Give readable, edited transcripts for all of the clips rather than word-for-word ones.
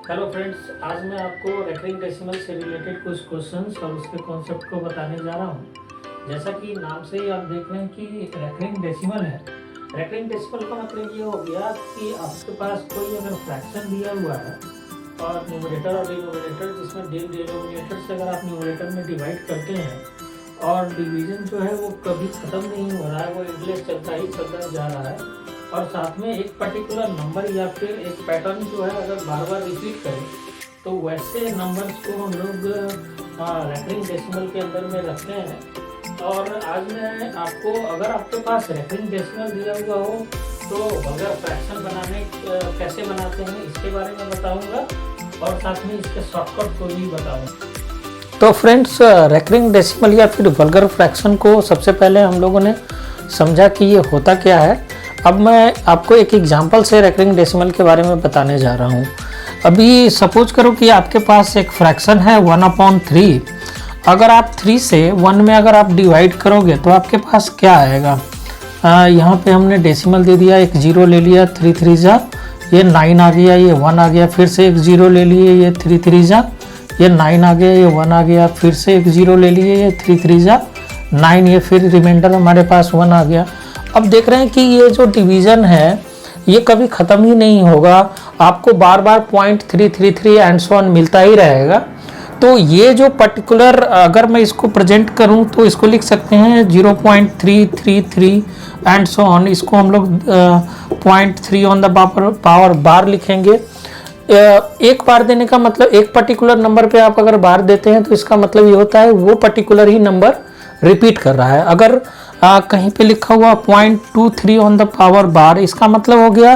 Hello friends, आज मैं आपको रेकरिंग डेसिमल से रिलेटेड कुछ क्वेश्चंस और उसके कॉन्सेप्ट को बताने जा रहा हूँ। जैसा कि नाम से ही आप देख रहे हैं कि रेकरिंग डेसिमल है। रेकरिंग डेसिमल का मतलब ये हो गया कि आपके पास कोई अगर फ्रैक्शन दिया हुआ है और न्यूमरेटर और डिनोमिनेटर, जिसमें डिनोमिनेटर से अगर आप न्यूमरेटर में डिवाइड करते हैं और डिवीजन जो है वो कभी ख़त्म नहीं हो रहा है, वो इंटलेस चलता जा रहा है और साथ में एक पर्टिकुलर नंबर या फिर एक पैटर्न जो है अगर बार बार रिपीट करें तो वैसे नंबर्स को हम लोग रेकरिंग डेसिमल के अंदर में रखते हैं। और आज मैं आपको, अगर आपके पास रेकरिंग डेसिमल दिया हुआ हो तो अगर फ्रैक्शन बनाने कैसे बनाते हैं इसके बारे में बताऊंगा और साथ में इसके शॉर्टकट को भी बताऊंगा। तो फ्रेंड्स, रेकरिंग डेसिमल या फिर वल्गर फ्रैक्शन को सबसे पहले हम लोगों ने समझा कि ये होता क्या है। अब मैं आपको एक एग्जांपल से रेकरिंग डेसिमल के बारे में बताने जा रहा हूँ। अभी सपोज करो कि आपके पास एक फ्रैक्शन है 1/3। अगर आप 3 से 1 में अगर आप डिवाइड करोगे तो आपके पास क्या आएगा। यहाँ पे हमने डेसिमल दे दिया, एक 0 ले लिया, 3 3 जा, ये 9 आ गया, ये 1 आ गया, फिर से एक 0 ले लिए, ये 3 3 जा, ये 9 आ गया, ये 1 आ गया, फिर से एक 0 ले लिए, ये 3 3 जा 9, ये फिर रिमाइंडर हमारे पास 1 आ गया। अब देख रहे हैं कि ये जो डिवीज़न है ये कभी ख़त्म ही नहीं होगा, आपको बार बार 0.333 एंड सो ऑन मिलता ही रहेगा। तो ये जो पर्टिकुलर, अगर मैं इसको प्रेजेंट करूं तो इसको लिख सकते हैं 0.333 एंड सो ऑन। इसको हम लोग 0.3 ऑन द पावर बार लिखेंगे। एक बार देने का मतलब, एक पर्टिकुलर नंबर पे आप अगर बार देते हैं तो इसका मतलब ये होता है वो पर्टिकुलर ही नंबर रिपीट कर रहा है। अगर कहीं पे लिखा हुआ 0.23 ऑन द पावर बार, इसका मतलब हो गया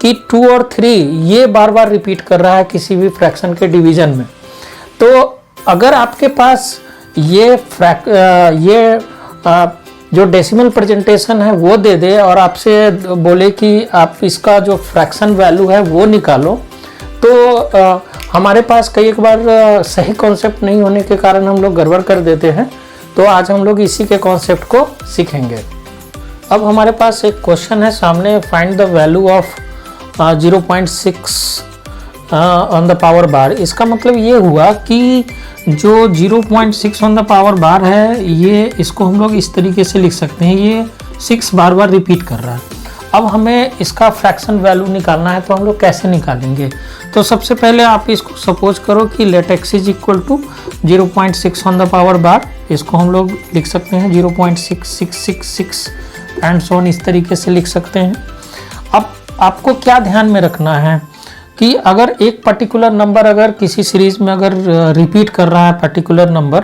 कि 2 और 3 ये बार बार रिपीट कर रहा है किसी भी फ्रैक्शन के डिवीजन में। तो अगर आपके पास ये जो डेसिमल प्रेजेंटेशन है वो दे दे और आपसे बोले कि आप इसका जो फ्रैक्शन वैल्यू है वो निकालो, तो हमारे पास कई बार सही कॉन्सेप्ट नहीं होने के कारण हम लोग गड़बड़ कर देते हैं। तो आज हम लोग इसी के कॉन्सेप्ट को सीखेंगे। अब हमारे पास एक क्वेश्चन है सामने, find the value of 0.6 on the power bar. इसका मतलब ये हुआ कि जो 0.6 ऑन द पावर बार है, ये इसको हम लोग इस तरीके से लिख सकते हैं, ये 6 बार बार रिपीट कर रहा है। अब हमें इसका फ्रैक्शन वैल्यू निकालना है, तो हम लोग कैसे निकालेंगे। तो सबसे पहले आप इसको सपोज करो कि let x is equal to 0.6 on the power bar. इसको हम लोग लिख सकते हैं 0.6666 एंड सो ऑन, इस तरीके से लिख सकते हैं। अब आपको क्या ध्यान में रखना है कि अगर एक पर्टिकुलर नंबर अगर किसी सीरीज में अगर रिपीट कर रहा है पर्टिकुलर नंबर,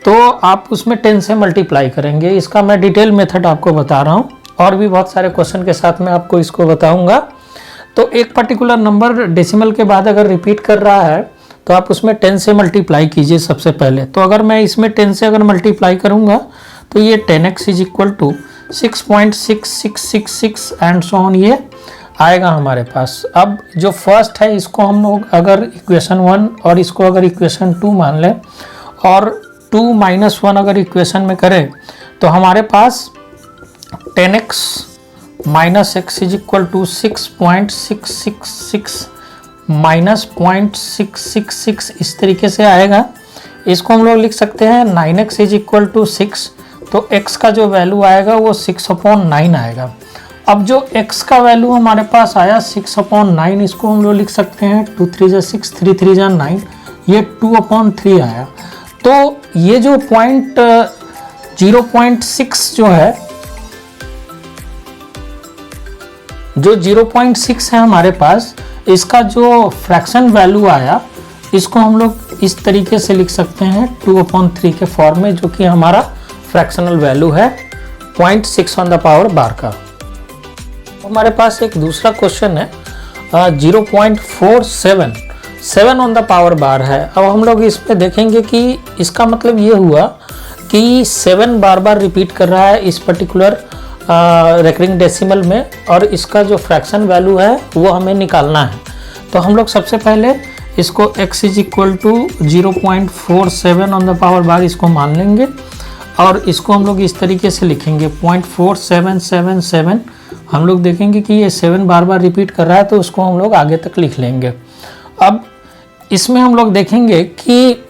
तो आप उसमें 10 से मल्टीप्लाई करेंगे। इसका मैं डिटेल मेथड आपको बता रहा हूँ और भी बहुत सारे क्वेश्चन के साथ मैं आपको इसको बताऊंगा। तो एक पर्टिकुलर नंबर डेसिमल के बाद अगर रिपीट कर रहा है तो आप उसमें 10 से मल्टीप्लाई कीजिए सबसे पहले। तो अगर मैं इसमें 10 से अगर मल्टीप्लाई करूंगा तो ये 10x is equal to 6.6666 and so on ये आएगा हमारे पास। अब जो फर्स्ट है इसको हम लोग अगर इक्वेशन 1 और इसको अगर इक्वेशन 2 मान लें और 2 - 1 अगर इक्वेशन में करें तो हमारे पास 10x - x is equal to 6.666 - 0.666 इस तरीके से आएगा। इसको हम लोग लिख सकते हैं 9x इज इक्वल टू 6, तो x का जो वैल्यू आएगा वो 6/9 आएगा। अब जो x का वैल्यू हमारे पास आया 6/9, इसको हम लोग लिख सकते हैं 2 3 जा 6, 3 3 जा 9, ये 2/3 आया। तो ये जो 0.6 जो है, जो 0.6 है हमारे पास, इसका जो फ्रैक्शन वैल्यू आया इसको हम लोग इस तरीके से लिख सकते हैं 2/3 के फॉर्म में, जो कि हमारा फ्रैक्शनल वैल्यू है 0.6 ऑन द पावर बार का। हमारे पास एक दूसरा क्वेश्चन है 0.477 ऑन द पावर बार है। अब हम लोग इसमें देखेंगे कि इसका मतलब ये हुआ कि 7 बार बार रिपीट कर रहा है इस पर्टिकुलर रेकरिंग डेसिमल में, और इसका जो फ्रैक्शन वैल्यू है वो हमें निकालना है। तो हम लोग सबसे पहले इसको x is equal to 0.47 on the power bar इसको मान लेंगे और इसको हम लोग इस तरीके से लिखेंगे 0.4777। हम लोग देखेंगे कि ये 7 बार बार रिपीट कर रहा है तो उसको हम लोग आगे तक लिख लेंगे। अब इसमें हम लोग देखेंगे कि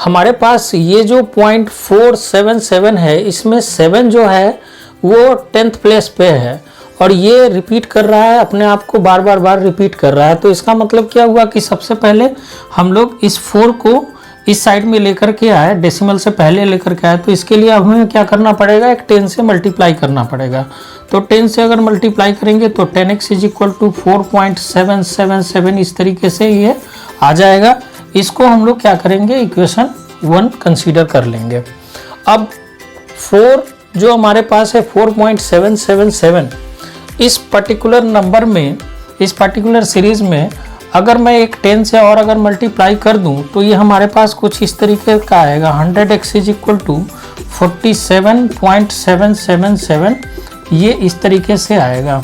हमारे पास ये जो 0.477 है, इसमें 7 जो है वो 10th प्लेस पे है और ये रिपीट कर रहा है, अपने आप को बार बार रिपीट कर रहा है। तो इसका मतलब क्या हुआ कि सबसे पहले हम लोग इस 4 को इस साइड में लेकर के आए, डेसिमल से पहले लेकर के आए। तो इसके लिए हमें क्या करना पड़ेगा, एक 10 से मल्टीप्लाई करना पड़ेगा। तो 10 से अगर मल्टीप्लाई करेंगे तो 10x = 4.777, इस तरीके से ये आ जाएगा। इसको हम लोग क्या करेंगे, इक्वेशन 1 कंसीडर कर लेंगे। अब 4 जो हमारे पास है 4.777, इस पर्टिकुलर नंबर में, इस पर्टिकुलर सीरीज में अगर मैं एक 10 से और अगर मल्टीप्लाई कर दूं तो ये हमारे पास कुछ इस तरीके का आएगा, 100x = 47.777, ये इस तरीके से आएगा।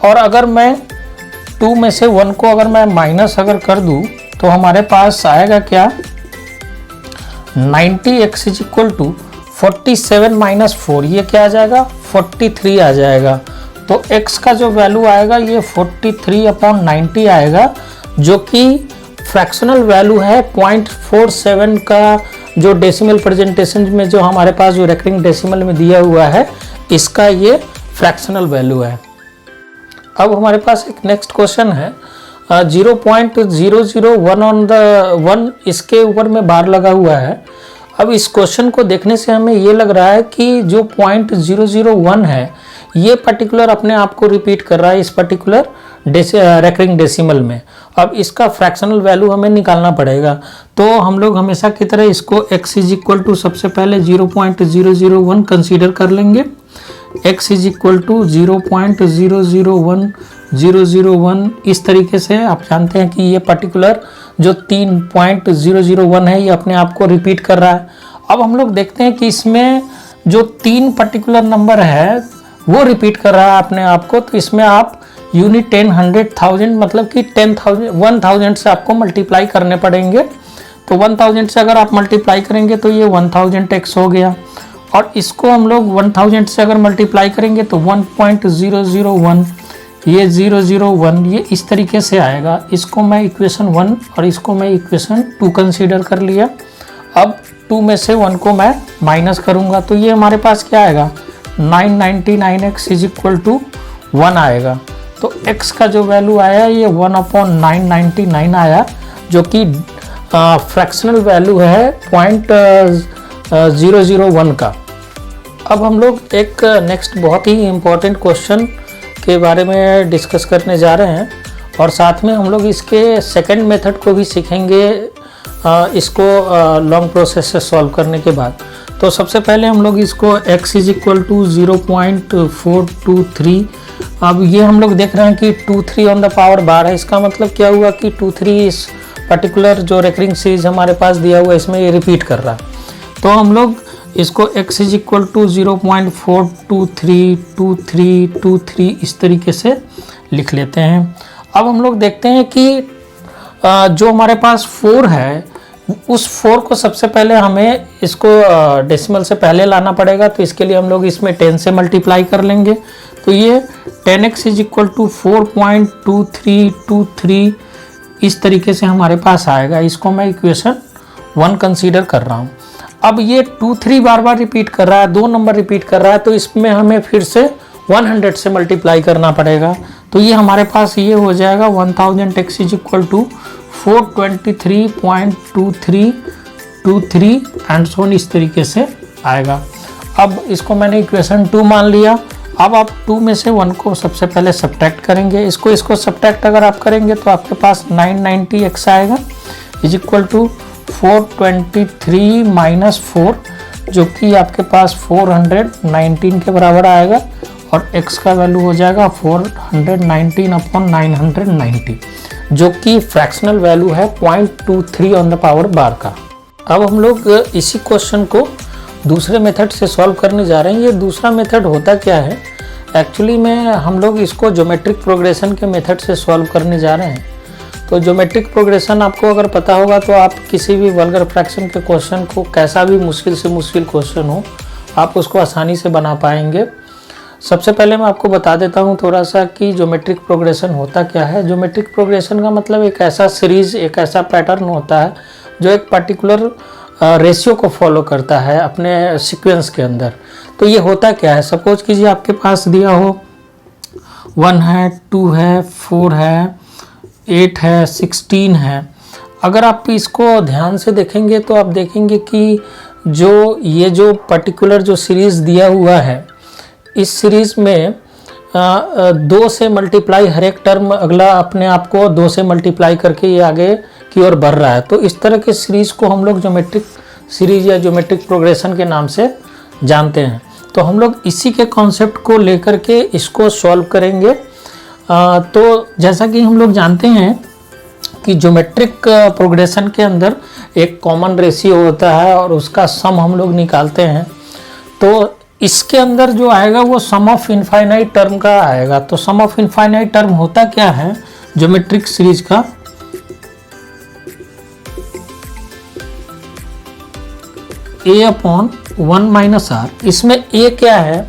और अगर मैं 2 में से 1 को अगर मैं माइनस अगर कर दूं तो हमारे पास आएगा क्या, 90x = 47 - 4, ये क्या आ जाएगा, 43 आ जाएगा। तो x का जो वैल्यू आएगा ये 43/90 आएगा, जो कि फ्रैक्शनल वैल्यू है 0.47 का, जो डेसिमल प्रेजेंटेशन में जो हमारे पास जो रेकरिंग डेसिमल में दिया हुआ है, इसका ये फ्रैक्शनल वैल्यू है। अब हमारे पास एक नेक्स्ट क्वेश्चन है, 0.001 ऑन द 1, इसके ऊपर में बार लगा हुआ है। अब इस क्वेश्चन को देखने से हमें ये लग रहा है कि जो 0.001 है ये पर्टिकुलर अपने आप को रिपीट कर रहा है इस पर्टिकुलर रेकरिंग डेसिमल में। अब इसका फ्रैक्शनल वैल्यू हमें निकालना पड़ेगा। तो हम लोग हमेशा की तरह इसको x = सबसे पहले 0.001 कंसीडर कर लेंगे। x = 0.001001, इस तरीके से आप जानते हैं कि ये पर्टिकुलर जो 3.001 है ये अपने आप को रिपीट कर रहा है। अब हम लोग देखते हैं कि इसमें जो 3 पर्टिकुलर नंबर है वो रिपीट कर रहा है अपने आप को। तो इसमें आप यूनिट 10, 100, 1000 मतलब कि 1000 से आपको मल्टीप्लाई करने पड़ेंगे। तो 1000 से अगर आप मल्टीप्लाई करेंगे तो ये 1000x हो गया, और इसको हम लोग 1000 से अगर मल्टीप्लाई करेंगे तो 1.001, ये 001, ये इस तरीके से आएगा। इसको मैं इक्वेशन 1 और इसको मैं इक्वेशन 2 कंसीडर कर लिया। अब 2 में से 1 को मैं माइनस करूँगा तो ये हमारे पास क्या आएगा, 999x = 1 आएगा। तो x का जो वैल्यू आया ये 1/999 आया, जो कि फ्रैक्शनल वैल्यू है 0.001 का। अब हम लोग एक नेक्स्ट बहुत ही इम्पोर्टेंट क्वेश्चन के बारे में डिस्कस करने जा रहे हैं, और साथ में हम लोग इसके सेकंड मेथड को भी सीखेंगे इसको लॉन्ग प्रोसेस से सॉल्व करने के बाद। तो सबसे पहले हम लोग इसको x = 0.423, अब ये हम लोग देख रहे हैं कि 23 ऑन द पावर बार है। इसका मतलब क्या हुआ कि 23 इस पर्टिकुलर जो रेकरिंग सीरीज हमारे पास दिया हुआ है इसमें ये रिपीट कर रहा है। तो हम लोग इसको x = 0.4232323 इस तरीके से लिख लेते हैं। अब हम लोग देखते हैं कि जो हमारे पास 4 है उस 4 को सबसे पहले हमें इसको डेसिमल से पहले लाना पड़ेगा। तो इसके लिए हम लोग इसमें 10 से मल्टीप्लाई कर लेंगे। तो ये 10x = 4.2323 इस तरीके से हमारे पास आएगा। इसको मैं इक्वेशन 1 कंसीडर कर रहा हूँ। अब ये 23 बार रिपीट कर रहा है, 2 नंबर रिपीट कर रहा है, तो इसमें हमें फिर से 100 से मल्टीप्लाई करना पड़ेगा। तो ये हमारे पास ये हो जाएगा 1000x = 423.2323 एंड सो ऑन, इस तरीके से आएगा। अब इसको मैंने इक्वेशन 2 मान लिया। अब आप 2 में से 1 को सबसे पहले सब्ट्रैक्ट करेंगे। इसको सब्ट्रैक्ट अगर आप करेंगे तो आपके पास 990x आएगा = 423 - 4, जो कि आपके पास 419 के बराबर आएगा, और x का वैल्यू हो जाएगा 419/990, जो कि फ्रैक्शनल वैल्यू है 0.23 ऑन द पावर बार का। अब हम लोग इसी क्वेश्चन को दूसरे मेथड से सॉल्व करने जा रहे हैं। ये दूसरा मेथड होता क्या है, एक्चुअली में हम लोग इसको ज्योमेट्रिक प्रोग्रेशन के मेथड से सॉल्व करने जा रहे हैं। तो ज्योमेट्रिक प्रोग्रेशन आपको अगर पता होगा तो आप किसी भी वल्गर फ्रैक्शन के क्वेश्चन को, कैसा भी मुश्किल से मुश्किल क्वेश्चन हो, आप उसको आसानी से बना पाएंगे। सबसे पहले मैं आपको बता देता हूँ थोड़ा सा कि ज्योमेट्रिक प्रोग्रेशन होता क्या है। ज्योमेट्रिक प्रोग्रेशन का मतलब एक ऐसा सीरीज, एक ऐसा पैटर्न होता है जो एक पर्टिकुलर रेशियो को फॉलो करता है अपने सीक्वेंस के अंदर। तो ये होता क्या है, सपोज कीजिए आपके पास दिया हो 1 है, 2 है, 4 है, 8 है, 16 है। अगर आप इसको ध्यान से देखेंगे तो आप देखेंगे कि ये जो पर्टिकुलर जो सीरीज़ दिया हुआ है, इस सीरीज़ में 2 से मल्टीप्लाई हर एक टर्म अगला अपने आप को 2 से मल्टीप्लाई करके ये आगे की ओर बढ़ रहा है। तो इस तरह के सीरीज़ को हम लोग ज्योमेट्रिक सीरीज़ या ज्योमेट्रिक प्रोग्रेशन के नाम से जानते हैं। तो हम लोग इसी के कॉन्सेप्ट को लेकर के इसको सॉल्व करेंगे। तो जैसा कि हम लोग जानते हैं कि ज्योमेट्रिक प्रोग्रेशन के अंदर एक कॉमन रेशियो होता है और उसका सम हम लोग निकालते हैं। तो इसके अंदर जो आएगा वो सम ऑफ इनफाइनाइट टर्म का आएगा। तो सम ऑफ इनफाइनाइट टर्म होता क्या है ज्योमेट्रिक सीरीज का, a अपॉन 1 माइनस आर। इसमें a क्या है,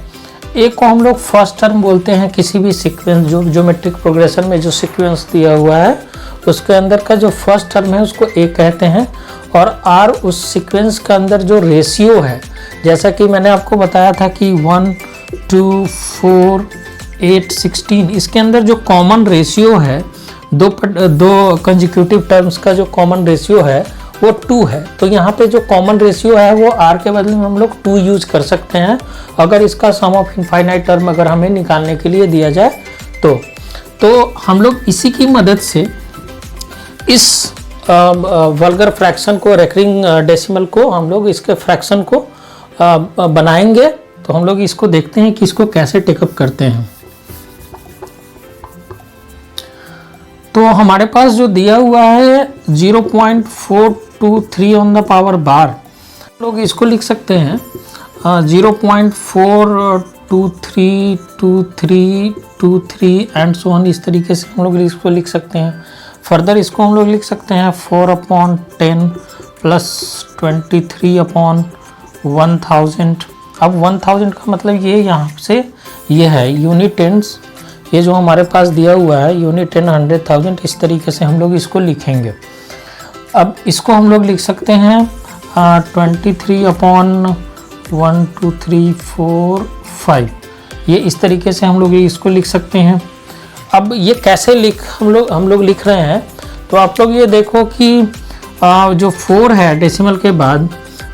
a को हम लोग फर्स्ट टर्म बोलते हैं किसी भी सीक्वेंस, जो ज्योमेट्रिक प्रोग्रेशन में जो सीक्वेंस दिया हुआ है उसके अंदर का जो फर्स्ट टर्म है उसको a कहते हैं। और r उस सीक्वेंस का अंदर जो रेशियो है, जैसा कि मैंने आपको बताया था कि 1, 2, 4, 8, 16, इसके अंदर जो कॉमन रेशियो है, दो कंजिक्यूटिव टर्म्स का जो कॉमन रेशियो है वो 2 है। तो यहाँ पे जो कॉमन रेशियो है वो r के बदले में हम लोग 2 यूज कर सकते हैं अगर इसका सम ऑफ इनफाइनाइट टर्म अगर हमें निकालने के लिए दिया जाए तो हम लोग इसी की मदद से इस वल्गर फ्रैक्शन को, रेकरिंग डेसिमल को, हम लोग इसके फ्रैक्शन को बनाएंगे। तो हम लोग इसको देखते हैं कि इसको कैसे टेकअप करते हैं। तो हमारे पास जो दिया हुआ है 0.423 ऑन द पावर बार, लोग इसको लिख सकते हैं 0.4232323 एंड सो ऑन। इस तरीके से हम लोग इसको लिख सकते हैं। फर्दर इसको हम लोग लिख सकते हैं 4/10 प्लस 23/1000। अब 1000 का मतलब ये यहाँ से ये है यूनिट टेंस, ये जो हमारे पास दिया हुआ है यूनिट 10, 100,000, इस तरीके से हम लोग इसको लिखेंगे। अब इसको हम लोग लिख सकते हैं 23/1, 2, 3, 4, 5, ये इस तरीके से हम लोग इसको लिख सकते हैं। अब ये कैसे हम लोग लिख रहे हैं, तो आप लोग ये देखो कि जो 4 है डेसिमल के बाद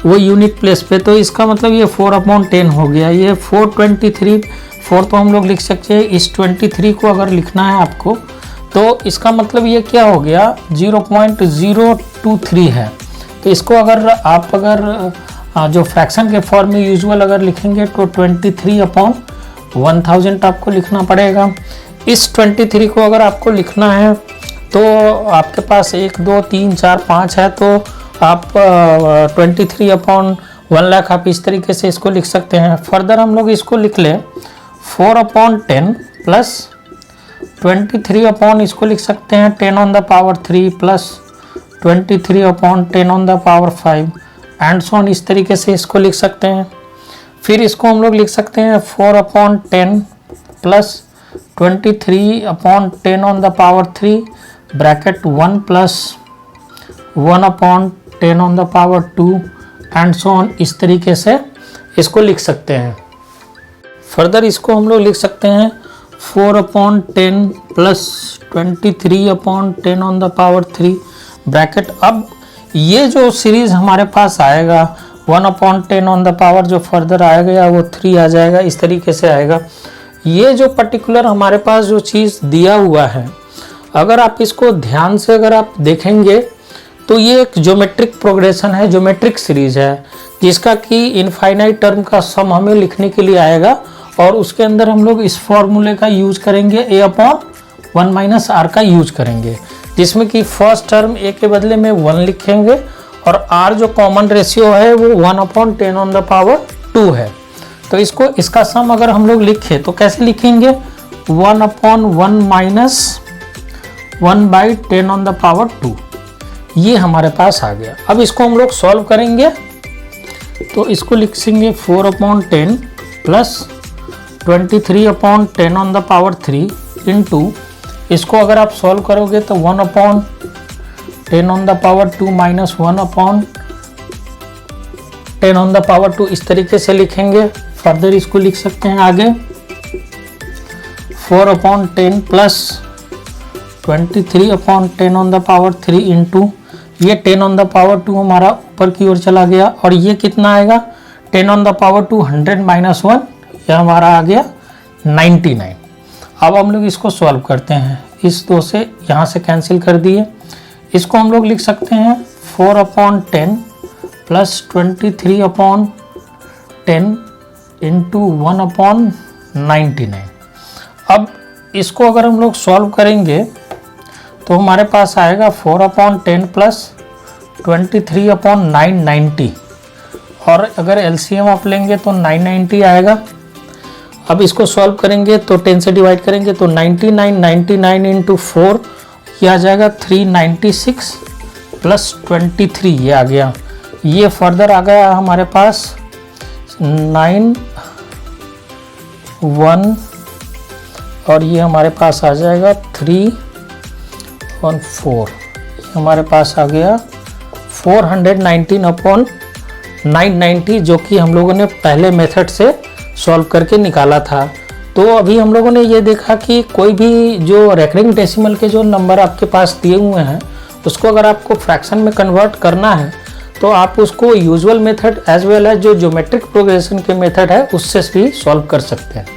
वो यूनिट प्लेस पे, तो इसका मतलब ये 4/10 हो गया। ये 423 4 तो हम लोग लिख सकते हैं। इस 23 को अगर लिखना है आपको तो इसका मतलब ये क्या हो गया 0.023 है। तो इसको अगर जो फ्रैक्शन के फॉर्म में यूजुअल अगर लिखेंगे तो 23/1000 आपको लिखना पड़ेगा। इस 23 को अगर आपको लिखना है तो आपके पास 1, 2, 3, 4, 5 है, तो आप 23/1 लाख आप इस तरीके से इसको लिख सकते हैं। फर्दर हम लोग इसको लिख लें 4/10 प्लस 23 इसको लिख सकते हैं 10 on the power 3 plus 23/10 on the power 5 and so on, इस तरीके से इसको लिख सकते हैं। फिर इसको हम लोग लिख सकते हैं 4/10 plus 23/10 on the power 3 bracket 1 plus 1/10 on the power 2 and so on, इस तरीके से इसको लिख सकते हैं। फर्दर इसको हम लोग लिख सकते हैं 4/10 plus 23/10 on the power 3 bracket. अब ये जो सीरीज हमारे पास आएगा 1/10 ऑन द पावर जो फर्दर आएगा वो 3 आ जाएगा, इस तरीके से आएगा। ये जो पर्टिकुलर हमारे पास जो चीज़ दिया हुआ है, अगर आप इसको ध्यान से अगर आप देखेंगे तो ये एक ज्योमेट्रिक प्रोग्रेशन है, ज्योमेट्रिक सीरीज है, जिसका कि इनफाइनाइट टर्म का सम हमें लिखने के लिए आएगा और उसके अंदर हम लोग इस फॉर्मूले का यूज करेंगे a/1 माइनस r का यूज करेंगे, जिसमें कि फर्स्ट टर्म a के बदले में 1 लिखेंगे और r जो कॉमन रेशियो है वो 1/10 ऑन द पावर 2 है। तो इसका सम अगर हम लोग लिखें तो कैसे लिखेंगे 1/1 माइनस 1/10 ऑन द पावर 2, ये हमारे पास आ गया। अब इसको हम लोग सॉल्व करेंगे तो इसको लिखेंगे 4/10 प्लस 23/10⁻³ इंटू, इसको अगर आप सॉल्व करोगे तो 1/10⁻² माइनस 1/10⁻² इस तरीके से लिखेंगे। फर्दर इसको लिख सकते हैं आगे 4/10 प्लस 23/10⁻³ इंटू, ये 10⁻² हमारा ऊपर की ओर चला गया और ये कितना आएगा 10⁻² 100 माइनस 1, यह हमारा आ गया 99। अब हम लोग इसको सॉल्व करते हैं, इस 2 से यहाँ से कैंसिल कर दिए। इसको हम लोग लिख सकते हैं 4/10 प्लस 23/10 इंटू 1/99। अब इसको अगर हम लोग सॉल्व करेंगे तो हमारे पास आएगा 4/10 प्लस 23/990, और अगर एलसीएम आप लेंगे तो 990 आएगा। अब इसको सॉल्व करेंगे तो 10 से डिवाइड करेंगे तो 99 इंटू 4 ये आ जाएगा 396 प्लस 23 ये आ गया। ये फर्दर आ गया हमारे पास 91 और ये हमारे पास आ जाएगा 314, हमारे पास आ गया 419/990, जो कि हम लोगों ने पहले मेथड से सॉल्व करके निकाला था। तो अभी हम लोगों ने ये देखा कि कोई भी जो रेकरिंग डेसिमल के जो नंबर आपके पास दिए हुए हैं उसको अगर आपको फ्रैक्शन में कन्वर्ट करना है तो आप उसको usual method as well as जो ज्योमेट्रिक प्रोग्रेशन के मेथड है उससे भी सॉल्व कर सकते हैं।